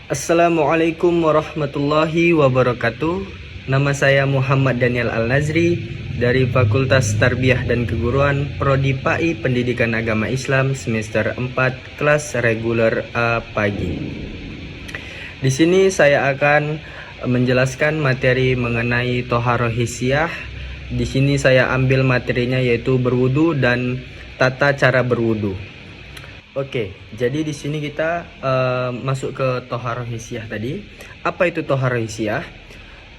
Assalamualaikum warahmatullahi wabarakatuh. Nama saya Muhammad Daniel Al-Nazri dari Fakultas Tarbiyah dan Keguruan Prodi PAI Pendidikan Agama Islam semester 4 kelas reguler A pagi. Di sini saya akan menjelaskan materi mengenai Toharoh Hissiyah. Di sini saya ambil materinya yaitu berwudu dan tata cara berwudu. Oke, jadi di sini kita masuk ke Toharoh Hissiyah tadi. Apa itu Toharoh Hissiyah?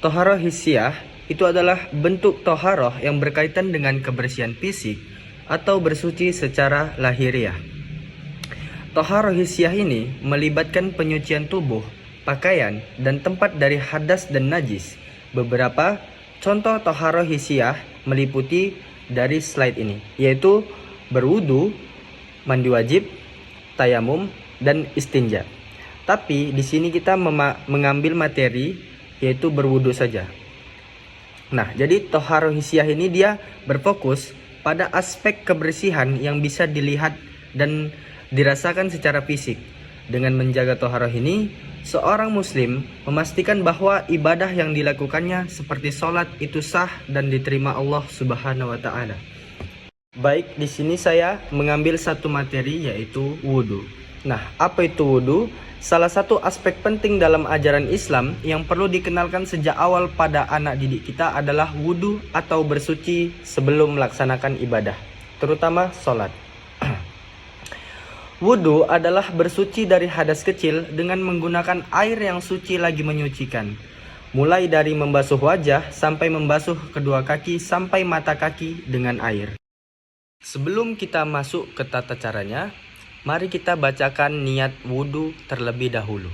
Toharoh Hissiyah itu adalah bentuk toharoh yang berkaitan dengan kebersihan fisik atau bersuci secara lahiriah. Toharoh Hissiyah ini melibatkan penyucian tubuh, pakaian, dan tempat dari hadas dan najis. Beberapa contoh Toharoh Hissiyah meliputi dari slide ini, yaitu berwudu, mandi wajib, tayamum, dan istinja. Tapi di sini kita mengambil materi yaitu berwudu saja. Nah, jadi Toharoh Hissiyah ini dia berfokus pada aspek kebersihan yang bisa dilihat dan dirasakan secara fisik. Dengan menjaga toharoh ini, seorang muslim memastikan bahwa ibadah yang dilakukannya seperti sholat itu sah dan diterima Allah Subhanahu wa taala. Baik, di sini saya mengambil satu materi yaitu wudu. Nah, apa itu wudu? Salah satu aspek penting dalam ajaran Islam yang perlu dikenalkan sejak awal pada anak didik kita adalah wudu atau bersuci sebelum melaksanakan ibadah, terutama sholat. Wudu adalah bersuci dari hadas kecil dengan menggunakan air yang suci lagi menyucikan. Mulai dari membasuh wajah sampai membasuh kedua kaki sampai mata kaki dengan air. Sebelum kita masuk ke tata caranya, mari kita bacakan niat wudu terlebih dahulu.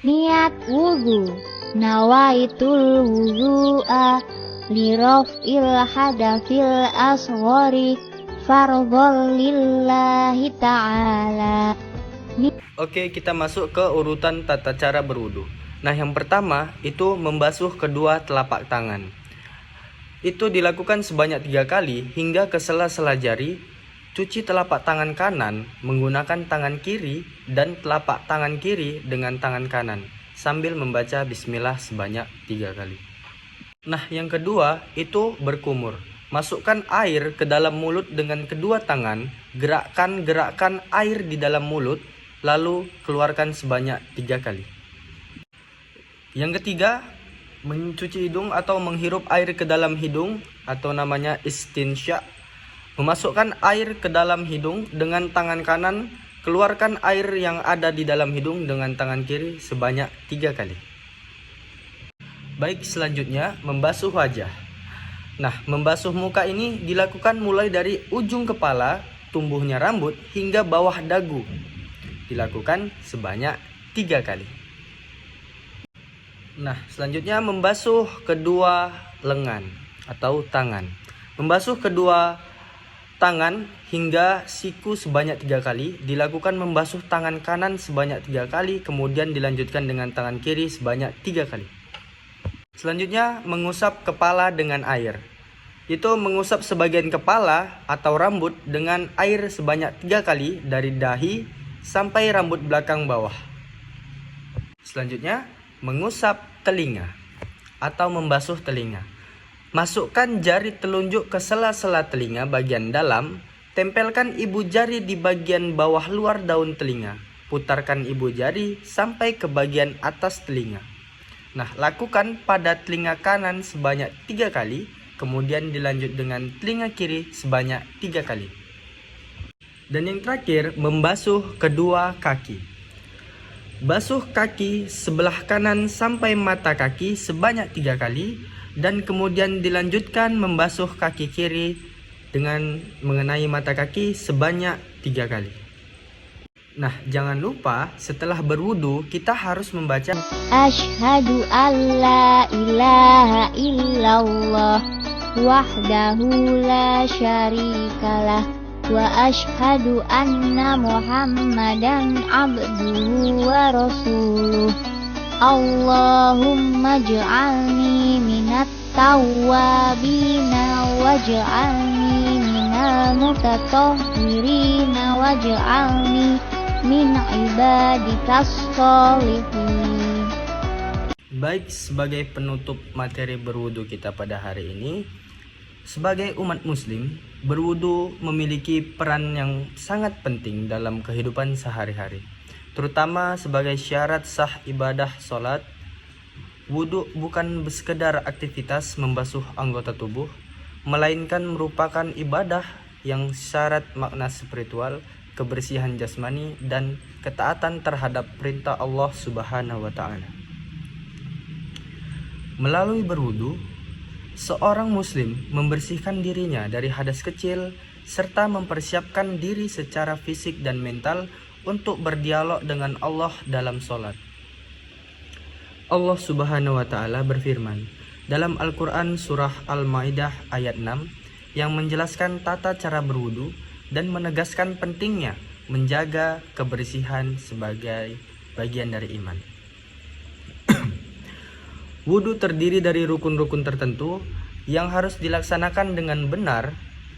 Niat wudu. Nawaitul wudu'a liraf'il hadafil asghari fardhol lillahi ta'ala. Oke, kita masuk ke urutan tata cara berwudu. Nah, yang pertama itu membasuh kedua telapak tangan. Itu dilakukan sebanyak 3 kali hingga ke sela-sela jari. Cuci telapak tangan kanan menggunakan tangan kiri dan telapak tangan kiri dengan tangan kanan sambil membaca bismillah sebanyak 3 kali. Nah, yang kedua itu berkumur. Masukkan air ke dalam mulut dengan kedua tangan, gerakkan air di dalam mulut, lalu keluarkan sebanyak 3 kali. Yang ketiga, mencuci hidung atau menghirup air ke dalam hidung atau namanya istinsya. Memasukkan air ke dalam hidung dengan tangan kanan, keluarkan air yang ada di dalam hidung dengan tangan kiri sebanyak 3 kali. Baik, selanjutnya membasuh wajah. Nah, membasuh muka ini dilakukan mulai dari ujung kepala, tumbuhnya rambut hingga bawah dagu. Dilakukan sebanyak 3 kali. Nah, selanjutnya membasuh kedua lengan atau tangan. Membasuh kedua tangan hingga siku sebanyak 3 kali. Dilakukan membasuh tangan kanan sebanyak 3 kali, kemudian dilanjutkan dengan tangan kiri sebanyak 3 kali. Selanjutnya mengusap kepala dengan air. Itu mengusap sebagian kepala atau rambut dengan air sebanyak 3 kali dari dahi sampai rambut belakang bawah. Selanjutnya mengusap telinga atau membasuh telinga. Masukkan jari telunjuk ke sela-sela telinga bagian dalam, tempelkan ibu jari di bagian bawah luar daun telinga. Putarkan ibu jari sampai ke bagian atas telinga. Nah, lakukan pada telinga kanan sebanyak 3 kali, kemudian dilanjut dengan telinga kiri sebanyak 3 kali. Dan yang terakhir, membasuh kedua kaki. Basuh kaki sebelah kanan sampai mata kaki sebanyak 3 kali dan kemudian dilanjutkan membasuh kaki kiri dengan mengenai mata kaki sebanyak 3 kali. Nah, jangan lupa setelah berwudu kita harus membaca Asyhadu an la ilaha illallah wahdahu la syarikalah wa asyhadu anna Muhammadan abduhu wa rasuluh. Allahumma ij'alni minat tawwabina waj'alni minal mutatahhirina waj'alni min ibadikas sholihin. Baik, sebagai penutup materi berwudu kita pada hari ini, sebagai umat muslim, berwudu memiliki peran yang sangat penting dalam kehidupan sehari-hari, terutama sebagai syarat sah ibadah sholat. Wudu bukan sekedar aktivitas membasuh anggota tubuh, melainkan merupakan ibadah yang syarat makna spiritual, kebersihan jasmani, dan ketaatan terhadap perintah Allah Subhanahu wa Ta'ala. Melalui berwudu, seorang muslim membersihkan dirinya dari hadas kecil serta mempersiapkan diri secara fisik dan mental untuk berdialog dengan Allah dalam sholat. Allah Subhanahu wa Ta'ala berfirman dalam Al-Quran surah Al-Ma'idah ayat 6 yang menjelaskan tata cara berwudu dan menegaskan pentingnya menjaga kebersihan sebagai bagian dari iman. Wudu terdiri dari rukun-rukun tertentu yang harus dilaksanakan dengan benar,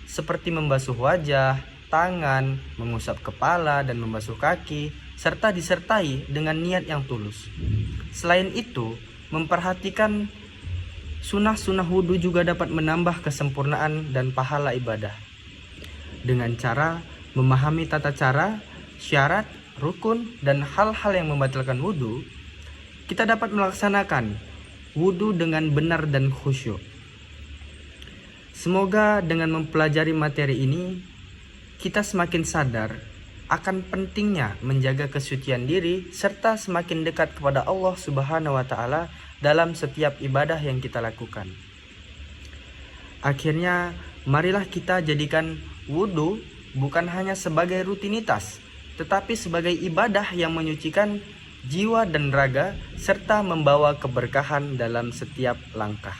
seperti membasuh wajah, tangan, mengusap kepala, dan membasuh kaki, serta disertai dengan niat yang tulus. Selain itu, memperhatikan sunnah-sunnah wudu juga dapat menambah kesempurnaan dan pahala ibadah. Dengan cara memahami tata cara, syarat, rukun, dan hal-hal yang membatalkan wudu, kita dapat melaksanakan wudu dengan benar dan khusyuk. Semoga dengan mempelajari materi ini, kita semakin sadar akan pentingnya menjaga kesucian diri serta semakin dekat kepada Allah Subhanahu wa Ta'ala dalam setiap ibadah yang kita lakukan. Akhirnya, marilah kita jadikan wudu bukan hanya sebagai rutinitas, tetapi sebagai ibadah yang menyucikan jiwa dan raga serta membawa keberkahan dalam setiap langkah.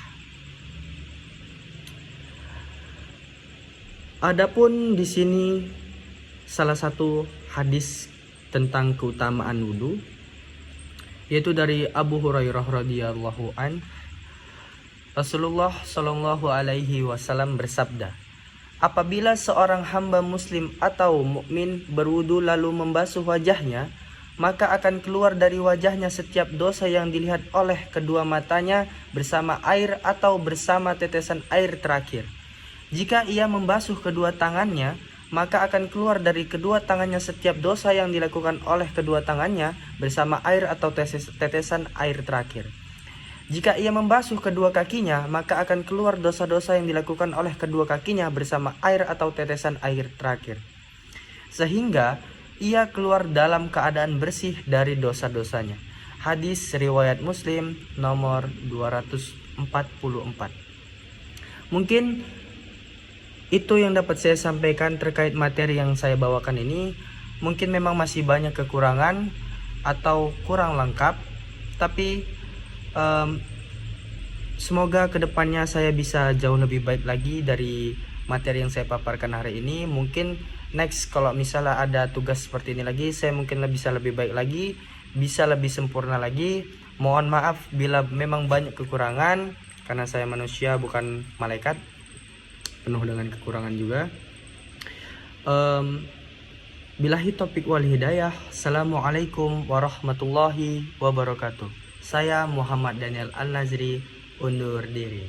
Adapun di sini salah satu hadis tentang keutamaan wudu, yaitu dari Abu Hurairah radhiyallahu an. Rasulullah Shallallahu alaihi wasallam bersabda, apabila seorang hamba muslim atau mukmin berwudu lalu membasuh wajahnya, maka akan keluar dari wajahnya setiap dosa yang dilihat oleh kedua matanya bersama air atau bersama tetesan air terakhir. Jika ia membasuh kedua tangannya, maka akan keluar dari kedua tangannya setiap dosa yang dilakukan oleh kedua tangannya bersama air atau tetesan air terakhir. Jika ia membasuh kedua kakinya, maka akan keluar dosa-dosa yang dilakukan oleh kedua kakinya bersama air atau tetesan air terakhir. Sehingga ia keluar dalam keadaan bersih dari dosa-dosanya. Hadis riwayat Muslim nomor 244. Mungkin itu yang dapat saya sampaikan terkait materi yang saya bawakan ini. Mungkin memang masih banyak kekurangan atau kurang lengkap, tapi semoga kedepannya saya bisa jauh lebih baik lagi dari materi yang saya paparkan hari ini. Mungkin next kalau misalnya ada tugas seperti ini lagi, saya mungkin bisa lebih baik lagi, bisa lebih sempurna lagi. Mohon maaf bila memang banyak kekurangan, karena saya manusia bukan malaikat, penuh dengan kekurangan juga. Billahi taufiq wal hidayah. Assalamualaikum warahmatullahi wabarakatuh. Saya Muhammad Daniel Al-Nazri undur diri.